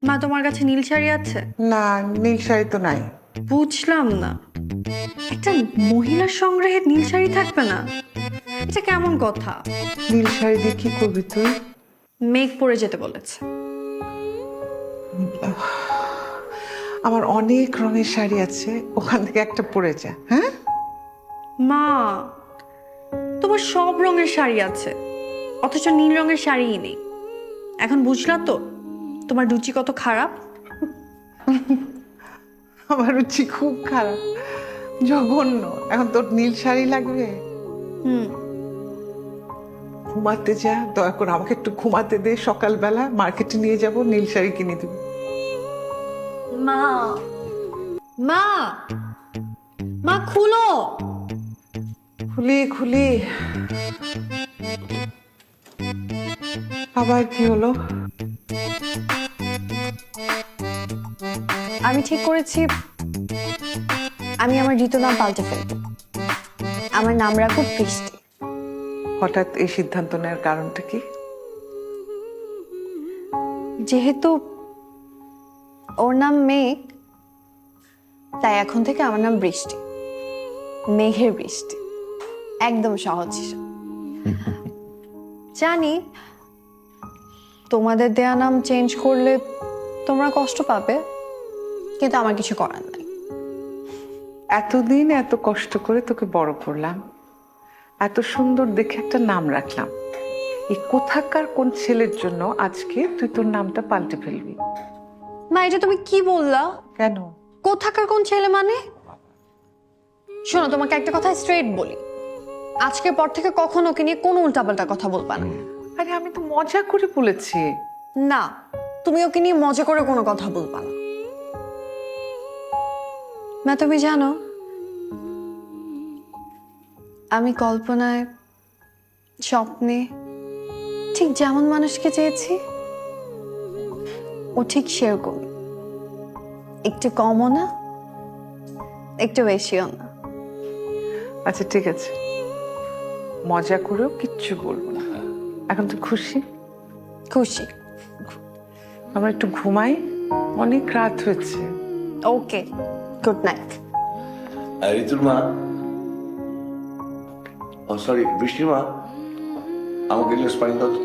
মা তোমার কাছে নীল শাড়ি আছে? না, নীল শাড়ি তো নাই। বুঝলাম না, একটা মহিলার সংগ্রহে নীল শাড়ি থাকবে না? এটা কেমন কথা? নীল শাড়ি দিয়ে কি করবি তুই? মেঘ পরে যেতে বলেছে। আমার অনেক রঙের শাড়ি আছে, ওখান থেকে একটা পরে যা। হ্যাঁ, মা, তোমার সব রঙের শাড়ি আছে, অথচ নীল রঙের শাড়িই নেই। এখন বুঝলা তো তোমার রুচি কত খারাপ? আমার রুচি খুব খারাপ, জঘন্য। এখন তোর নীল শাড়ি লাগবে? হুম। ঘুমাতে যা, দয়া করে আমাকে একটু ঘুমাতে দে। সকালবেলা মার্কেটে নিয়ে যাব, নীল শাড়ি কিনে দেবো। মা, মা, মা খুলো। খুলি খুলি। আবার কি হলো? আমি ঠিক করেছি আমি আমার ঋতু নাম পাল্টে ফেলবো। আমার নাম রাখবো বৃষ্টি। হঠাৎ এই সিদ্ধান্ত নেওয়ার কারণটা কি? যেহেতু ওর নাম মেঘ, তাই এখন থেকে আমার নাম বৃষ্টি। মেঘের বৃষ্টি, একদম সহজ হিসাব। জানি তোমাদের দেয়া নাম চেঞ্জ করলে তোমরা কষ্ট পাবে, কিন্তু আমার কিছু করার নাই। এতদিন এত কষ্ট করে তোকে বড় করলাম, এত সুন্দর দেখে একটা নাম রাখলাম। এই কোথাকার কোন ছেলের জন্য আজকে তুই তোর নামটা পাল্টে ফেলবি? মা, এটা তুমি কি বললা? কেন? কোথাকার কোন ছেলে মানে? শোনো, তোমাকে একটা কথা স্ট্রেট বলি, আজকের পর থেকে কখনো ওকে নিয়ে কোনো উল্টাপাল্টা কথা বলবা না। আরে আমি তো মজা করে বলেছি। না, তুমি ওকে নিয়ে মজা করে কোনো কথা বলবা না। মা, তুমি জানো আমি কল্পনায়, স্বপ্নে ঠিক যেমন মানুষকে চেয়েছি, ও ঠিক সেরকম। একটু কমও না, একটু বেশিও না। আচ্ছা ঠিক আছে, মজা করেও কিচ্ছু বলবো না। এখন তো খুশি? খুশি। আমরা একটু ঘুমাই, অনেক রাত হয়েছে। ওকে, গুড নাইট। ঋতুর মা, ও সরি, বৃষ্টির মা, আমাকে গ্লাস পানি দাও তো।